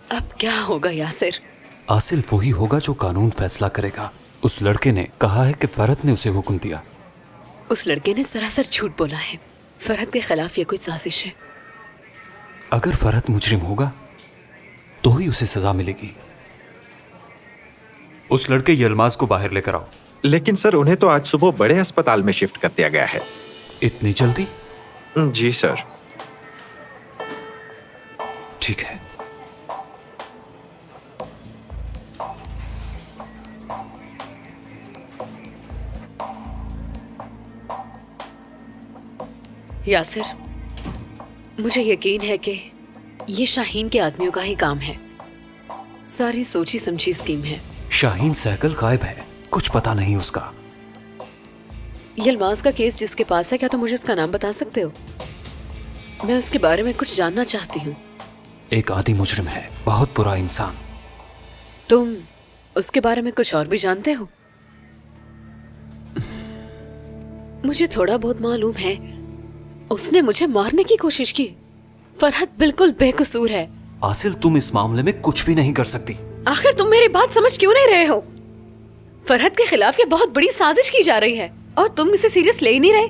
अब क्या होगा यासिर? आसिल वही होगा जो कानून फैसला करेगा। उस लड़के ने कहा है कि फरहत ने उसे हुक्म दिया। उस लड़के ने सरासर झूठ बोला है। फरहत के खिलाफ ये कोई साजिश है। अगर फरहत मुजरिम होगा तो ही उसे सजा मिलेगी। उस लड़के यलमाज को बाहर लेकर आओ। लेकिन सर, उन्हें तो आज सुबह बड़े अस्पताल में शिफ्ट कर दिया गया है। इतनी जल्दी? जी सर। ठीक है। यासिर, मुझे यकीन है कि ये शाहीन के आदमियों का ही काम है। सारी सोची समझी स्कीम है। शाहीन सहगल गायब है, कुछ पता नहीं उसका। यलमाज का केस जिसके पास है, क्या तुम मुझे उसका नाम बता सकते हो? मैं उसके बारे में कुछ जानना चाहती हूँ। एक आदि मुजरिम है, बहुत बुरा इंसान। तुम उसके बारे में कुछ और भी जानते हो? मुझे थोड़ा बहुत मालूम है। उसने मुझे मारने की कोशिश की। फरहत बिल्कुल बेकसूर है। आसिल, तुम इस मामले में कुछ भी नहीं कर सकती। आखिर तुम मेरी बात समझ क्यों नहीं रहे हो? फरहत के खिलाफ ये बहुत बड़ी साजिश की जा रही है और तुम इसे सीरियस ले ही नहीं रहे।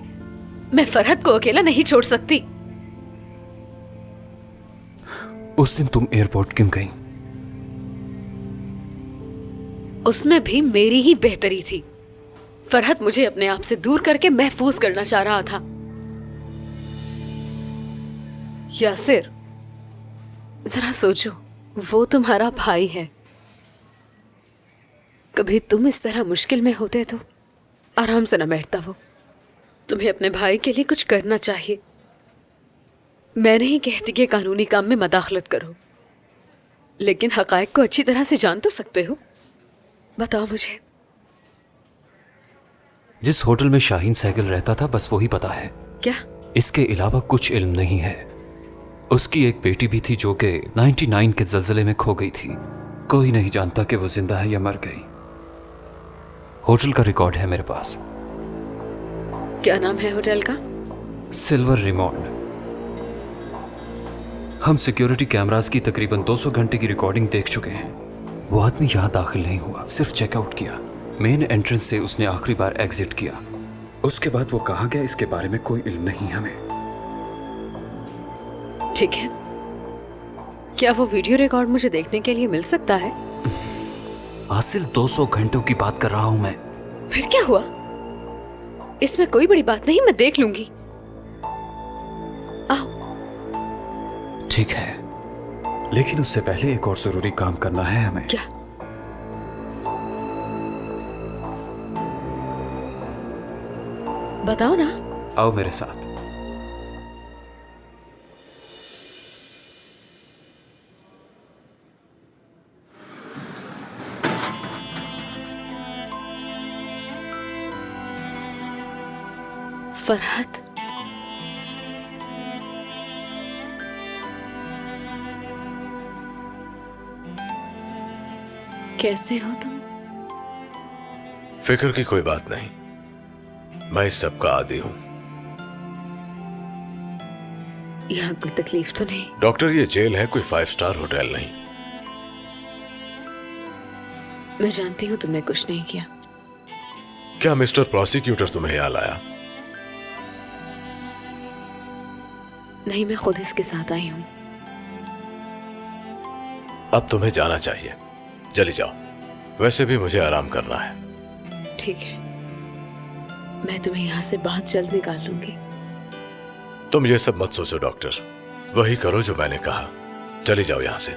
मैं फरहत को अकेला नहीं छोड़ सकती। उस दिन तुम एयरपोर्ट क्यों गई? उसमें भी मेरी ही बेहतरी थी। फरहत मुझे अपने आप से दूर करके महफूज करना चाह रहा था। यासिर, जरा सोचो, वो तुम्हारा भाई है। कभी तुम इस तरह मुश्किल में होते तो आराम से न बैठता वो। तुम्हें अपने भाई के लिए कुछ करना चाहिए। मैं नहीं कहती कि कानूनी काम में मदाखलत करो, लेकिन हकायक को अच्छी तरह से जान तो सकते हो। बताओ मुझे। जिस होटल में शाहीन सहगल रहता था, बस वही पता है। क्या? इसके अलावा कुछ इल्म नहीं है। उसकी एक बेटी भी थी जो कि 99 के ज़लज़ले में खो गई थी। कोई नहीं जानता कि वो जिंदा है या मर गई। होटल का रिकॉर्ड है मेरे पास। क्या नाम है होटल का? सिल्वर रिमॉन्ड। हम सिक्योरिटी कैमरास की तकरीबन 200 घंटे की रिकॉर्डिंग देख चुके हैं। वो आदमी यहां दाखिल नहीं हुआ, सिर्फ चेकआउट किया। मेन एंट्रेंस से उसने आखिरी बार एग्जिट किया। उसके बाद वो कहां गया, इसके बारे में कोई इल्म नहीं हमें। ठीक है, क्या वो वीडियो रिकॉर्ड मुझे देखने के लिए मिल सकता है? आसिल, 200 घंटों की बात कर रहा हूं मैं। फिर क्या हुआ? इसमें कोई बड़ी बात नहीं, मैं देख लूंगी। आओ। ठीक है, लेकिन उससे पहले एक और जरूरी काम करना है हमें। क्या? बताओ ना। आओ मेरे साथ। फरहत, कैसे हो तुम? फिक्र की कोई बात नहीं, मैं इस सब का आदी हूं। यहाँ कोई तकलीफ तो नहीं? डॉक्टर, ये जेल है, कोई 5 स्टार होटल नहीं। मैं जानती हूँ तुमने कुछ नहीं किया। क्या मिस्टर प्रोसिक्यूटर तुम्हें यहाँ लाया? नहीं, मैं खुद इसके साथ आई हूँ। अब तुम्हें जाना चाहिए, चली जाओ। वैसे भी मुझे आराम करना है। ठीक है, मैं तुम्हें यहाँ से बहुत जल्द निकाल लूंगी। तुम ये सब मत सोचो डॉक्टर, वही करो जो मैंने कहा। चली जाओ यहाँ से।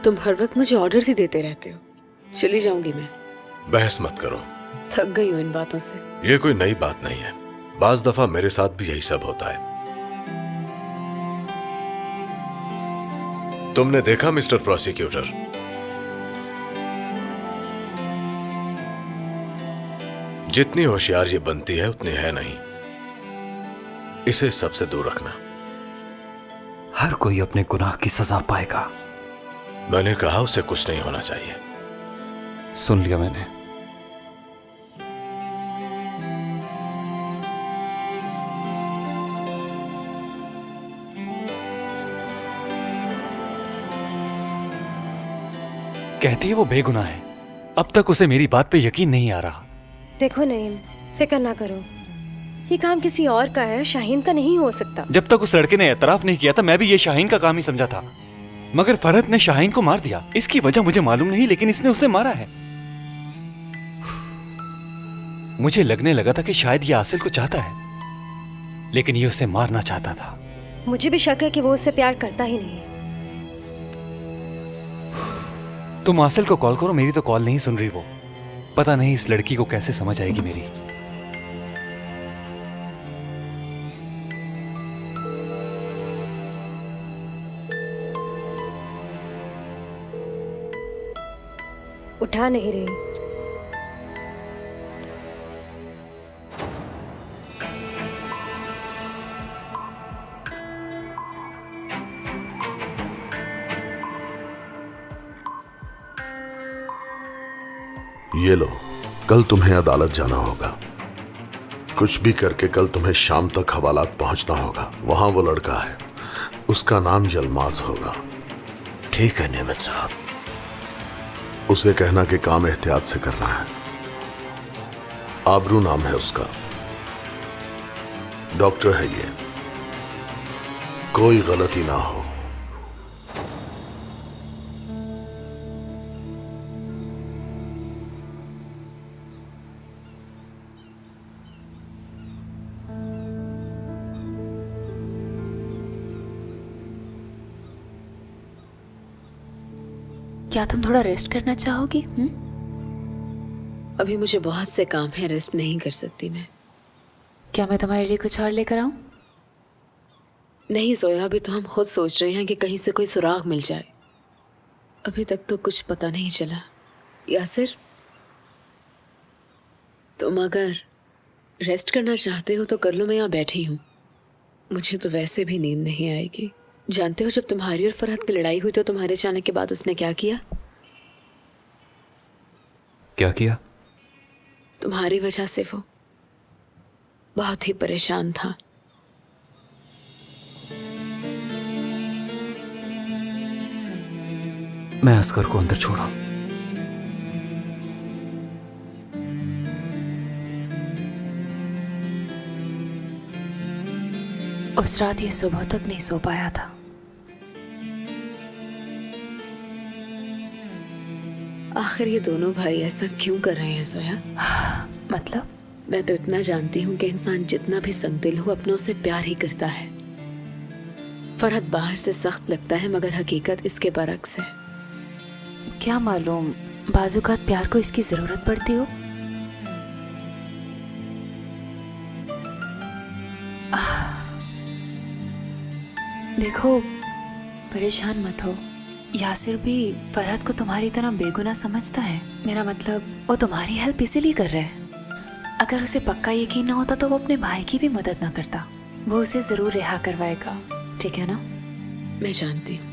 तुम हर वक्त मुझे ऑर्डर्स ही देते रहते हो। चली जाऊंगी मैं। बहस मत करो, थक गई हूँ इन बातों से। ये कोई नई बात नहीं है। बाज दफा मेरे साथ भी यही सब होता है। तुमने देखा मिस्टर प्रोसिक्यूटर, जितनी होशियार ये बनती है उतनी है नहीं। इसे सबसे दूर रखना। हर कोई अपने गुनाह की सजा पाएगा। मैंने कहा उसे कुछ नहीं होना चाहिए। सुन लिया मैंने। कहती है वो बेगुनाह है। अब तक उसे मेरी बात पे यकीन नहीं आ रहा। देखो नईम, फिक्र ना करो, ये काम किसी और का है, शाहीन का नहीं हो सकता। जब तक उस लड़के ने एतराफ नहीं किया था मैं भी ये शाहीन का काम ही समझा था, मगर फरहत ने शाहीन को मार दिया। इसकी वजह मुझे मालूम नहीं, लेकिन इसने उसे मारा है। मुझे लगने लगा था कि शायद ये आसिल को चाहता है, लेकिन ये उसे मारना चाहता था। मुझे भी शक है कि वो उससे प्यार करता ही नहीं। तुम आसिल को कॉल करो, मेरी तो कॉल नहीं सुन रही वो। पता नहीं इस लड़की को कैसे समझ आएगी मेरी। उठा नहीं रही। ये लो, कल तुम्हें अदालत जाना होगा। कुछ भी करके कल तुम्हें शाम तक हवालात पहुंचना होगा। वहां वो लड़का है, उसका नाम यलमाज होगा। ठीक है नेमत साहब। उसे कहना कि काम एहतियात से करना है। आबरू नाम है उसका, डॉक्टर है ये, कोई गलती ना हो। क्या तुम थोड़ा रेस्ट करना चाहोगी? अभी मुझे बहुत से काम है, रेस्ट नहीं कर सकती मैं। क्या मैं तुम्हारे लिए कुछ और लेकर आऊं? नहीं सोया, अभी तो हम खुद सोच रहे हैं कि कहीं से कोई सुराग मिल जाए। अभी तक तो कुछ पता नहीं चला। यासिर, तुम अगर रेस्ट करना चाहते हो तो कर लो, मैं यहाँ बैठी हूँ। मुझे तो वैसे भी नींद नहीं आएगी। जानते हो जब तुम्हारी और फरहत की लड़ाई हुई तो तुम्हारे जाने के बाद उसने क्या किया? क्या किया? तुम्हारी वजह से वो बहुत ही परेशान था। मैं असगर को अंदर छोड़ा। उस रात ये सुबह तक नहीं सो पाया था। आखिर ये दोनों भाई ऐसा क्यों कर रहे हैं सोया? मतलब मैं तो इतना जानती हूँ कि इंसान जितना भी संगदिल हो अपनों से प्यार ही करता है। फरहत बाहर से सख्त लगता है मगर हकीकत इसके बरक्स है। क्या मालूम, बाजुकात प्यार को इसकी जरूरत पड़ती हो। देखो, परेशान मत हो। यासिर भी फरहत को तुम्हारी तरह बेगुनाह समझता है। मेरा मतलब वो तुम्हारी हेल्प इसीलिए कर रहा है। अगर उसे पक्का यकीन ना होता तो वो अपने भाई की भी मदद ना करता। वो उसे जरूर रिहा करवाएगा, ठीक है ना? मैं जानती हूँ।